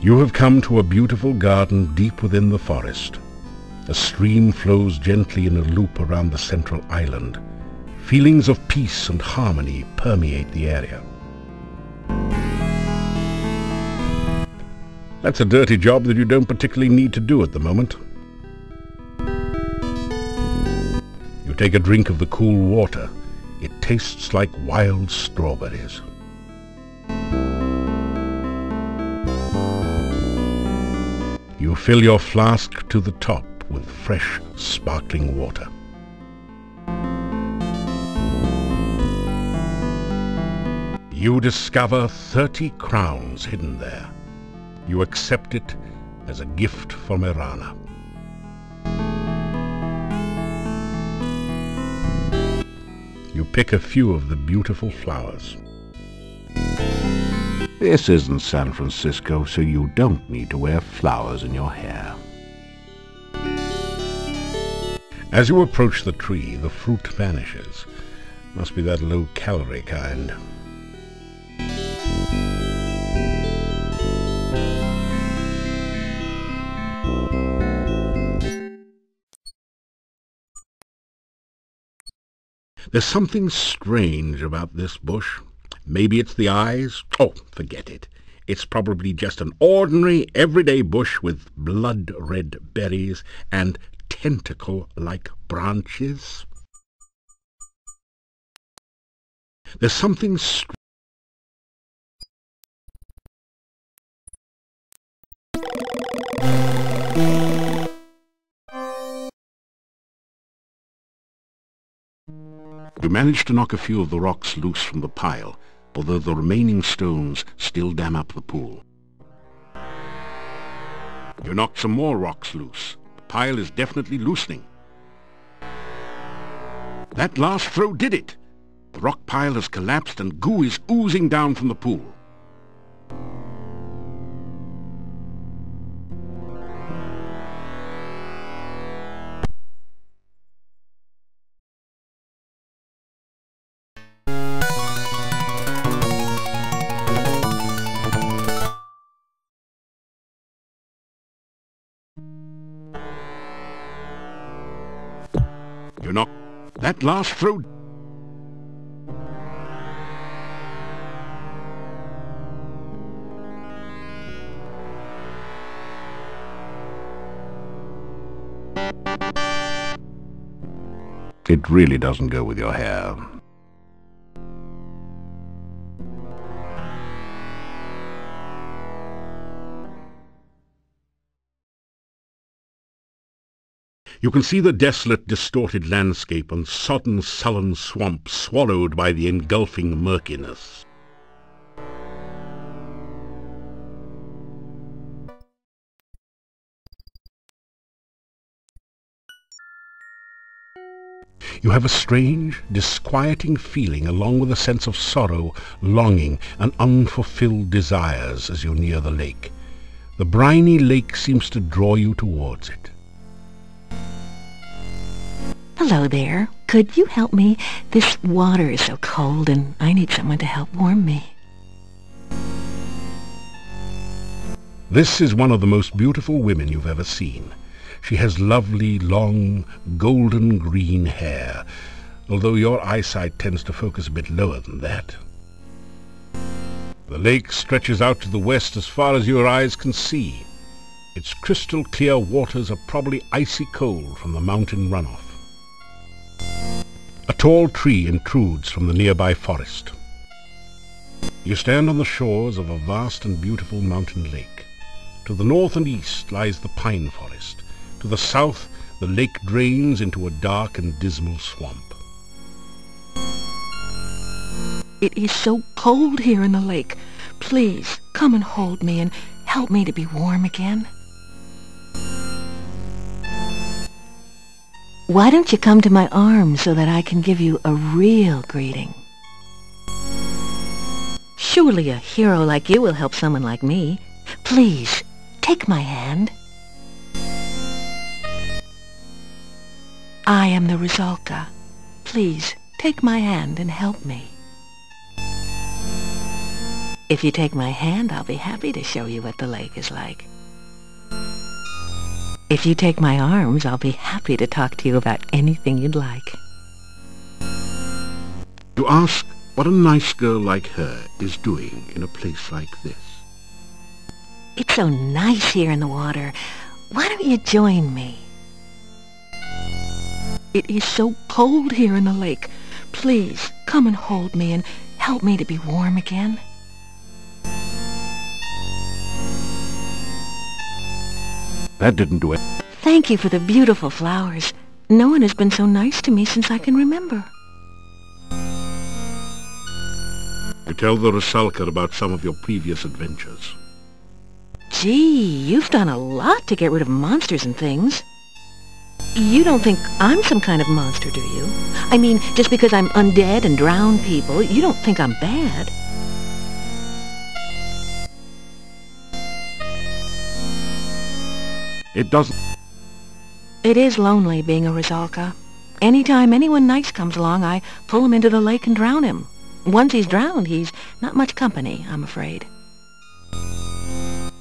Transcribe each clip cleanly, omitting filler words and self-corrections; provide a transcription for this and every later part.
You have come to a beautiful garden deep within the forest. A stream flows gently in a loop around the central island. Feelings of peace and harmony permeate the area. That's a dirty job that you don't particularly need to do at the moment. You take a drink of the cool water. It tastes like wild strawberries. You fill your flask to the top with fresh, sparkling water. You discover 30 crowns hidden there. You accept it as a gift from Irana. You pick a few of the beautiful flowers. This isn't San Francisco, so you don't need to wear flowers in your hair. As you approach the tree, the fruit vanishes. Must be that low-calorie kind. There's something strange about this bush. Maybe it's the eyes. Oh, forget it. It's probably just an ordinary, everyday bush with blood-red berries and tentacle-like branches. There's something strange. You manage to knock a few of the rocks loose from the pile, although the remaining stones still dam up the pool. You knock some more rocks loose. The pile is definitely loosening. That last throw did it! The rock pile has collapsed and goo is oozing down from the pool. You knock that last throw. It really doesn't go with your hair. You can see the desolate, distorted landscape and sodden, sullen swamp swallowed by the engulfing murkiness. You have a strange, disquieting feeling along with a sense of sorrow, longing, and unfulfilled desires as you near the lake. The briny lake seems to draw you towards it. Hello there. Could you help me? This water is so cold and I need someone to help warm me. This is one of the most beautiful women you've ever seen. She has lovely, long, golden green hair, although your eyesight tends to focus a bit lower than that. The lake stretches out to the west as far as your eyes can see. Its crystal clear waters are probably icy cold from the mountain runoff. A tall tree intrudes from the nearby forest. You stand on the shores of a vast and beautiful mountain lake. To the north and east lies the pine forest. To the south, the lake drains into a dark and dismal swamp. It is so cold here in the lake. Please, come and hold me and help me to be warm again. Why don't you come to my arms so that I can give you a real greeting? Surely a hero like you will help someone like me. Please, take my hand. I am the Rhys-davies. Please, take my hand and help me. If you take my hand, I'll be happy to show you what the lake is like. If you take my arms, I'll be happy to talk to you about anything you'd like. You ask what a nice girl like her is doing in a place like this. It's so nice here in the water. Why don't you join me? It is so cold here in the lake. Please, come and hold me and help me to be warm again. That didn't do it. Thank you for the beautiful flowers. No one has been so nice to me since I can remember. You tell the Rusalka about some of your previous adventures. Gee, you've done a lot to get rid of monsters and things. You don't think I'm some kind of monster, do you? I mean, just because I'm undead and drown people, you don't think I'm bad? It doesn't... It is lonely being a Rusalka. Anytime anyone nice comes along, I pull him into the lake and drown him. Once he's drowned, he's not much company, I'm afraid.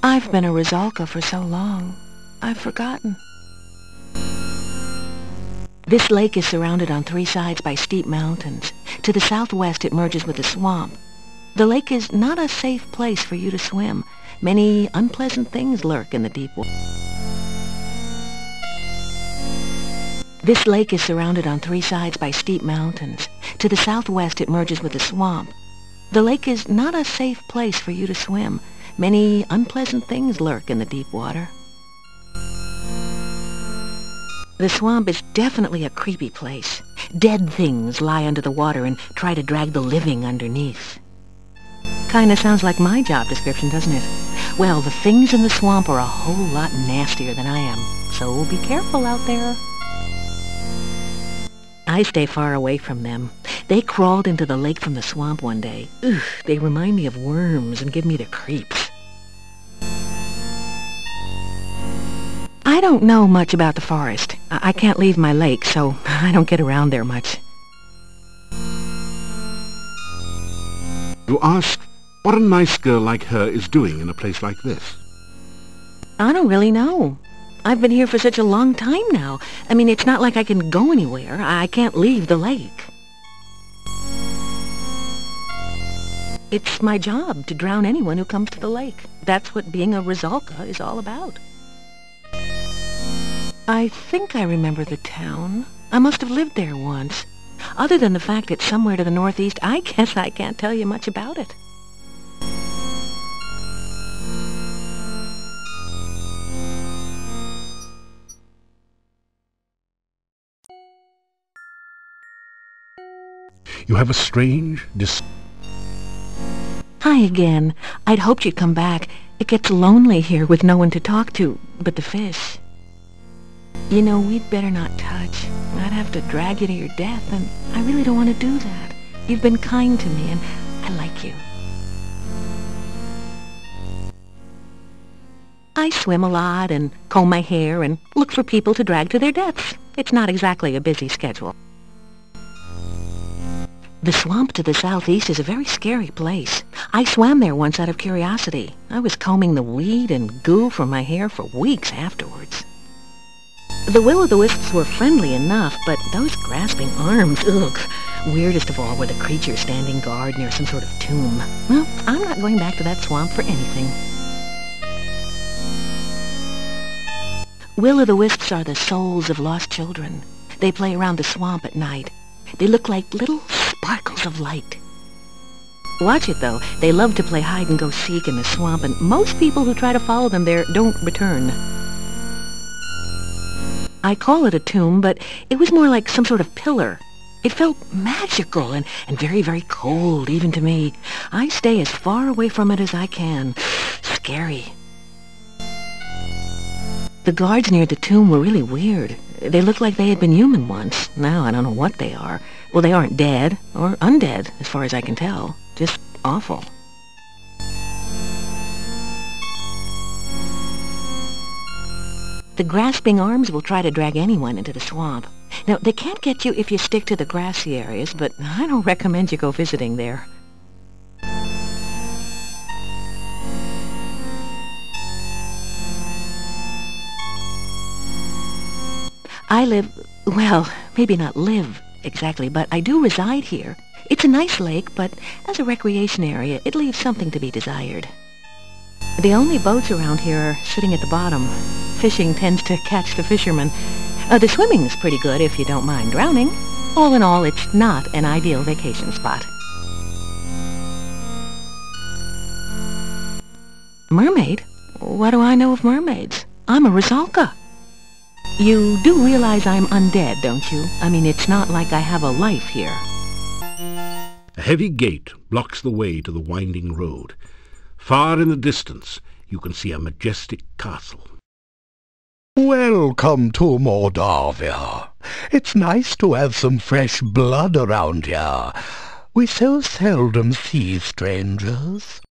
I've been a Rusalka for so long, I've forgotten. This lake is surrounded on three sides by steep mountains. To the southwest it merges with a swamp. The lake is not a safe place for you to swim. Many unpleasant things lurk in the deep water. This lake is surrounded on three sides by steep mountains. To the southwest it merges with a swamp. The lake is not a safe place for you to swim. Many unpleasant things lurk in the deep water. The swamp is definitely a creepy place. Dead things lie under the water and try to drag the living underneath. Kinda sounds like my job description, doesn't it? Well, the things in the swamp are a whole lot nastier than I am, so be careful out there. I stay far away from them. They crawled into the lake from the swamp one day. Ugh, they remind me of worms and give me the creeps. I don't know much about the forest. I can't leave my lake, so I don't get around there much. You ask what a nice girl like her is doing in a place like this. I don't really know. I've been here for such a long time now. I mean, it's not like I can go anywhere. I can't leave the lake. It's my job to drown anyone who comes to the lake. That's what being a Rusalka is all about. I think I remember the town. I must have lived there once. Other than the fact it's somewhere to the northeast, I guess I can't tell you much about it. You have a strange, Hi again. I'd hoped you'd come back. It gets lonely here with no one to talk to but the fish. You know, we'd better not touch. I'd have to drag you to your death, and I really don't want to do that. You've been kind to me, and I like you. I swim a lot and comb my hair and look for people to drag to their deaths. It's not exactly a busy schedule. The swamp to the southeast is a very scary place. I swam there once out of curiosity. I was combing the weed and goo from my hair for weeks afterwards. The will-o'-the-wisps were friendly enough, but those grasping arms, ugh. Weirdest of all were the creatures standing guard near some sort of tomb. Well, I'm not going back to that swamp for anything. Will-o'-the-wisps are the souls of lost children. They play around the swamp at night. They look like little sparkles of light. Watch it, though. They love to play hide-and-go-seek in the swamp, and most people who try to follow them there don't return. I call it a tomb, but it was more like some sort of pillar. It felt magical and very, very cold, even to me. I stay as far away from it as I can. Scary. The guards near the tomb were really weird. They looked like they had been human once. Now I don't know what they are. Well, they aren't dead, or undead, as far as I can tell. Just awful. The grasping arms will try to drag anyone into the swamp. Now, they can't get you if you stick to the grassy areas, but I don't recommend you go visiting there. I live, well, maybe not live exactly, but I do reside here. It's a nice lake, but as a recreation area, it leaves something to be desired. The only boats around here are sitting at the bottom. Fishing tends to catch the fishermen. The swimming's pretty good if you don't mind drowning. All in all, it's not an ideal vacation spot. Mermaid? What do I know of mermaids? I'm a Rusalka. You do realize I'm undead, don't you? I mean, it's not like I have a life here. A heavy gate blocks the way to the winding road. Far in the distance, you can see a majestic castle. Welcome to Moldavia. It's nice to have some fresh blood around here. We so seldom see strangers.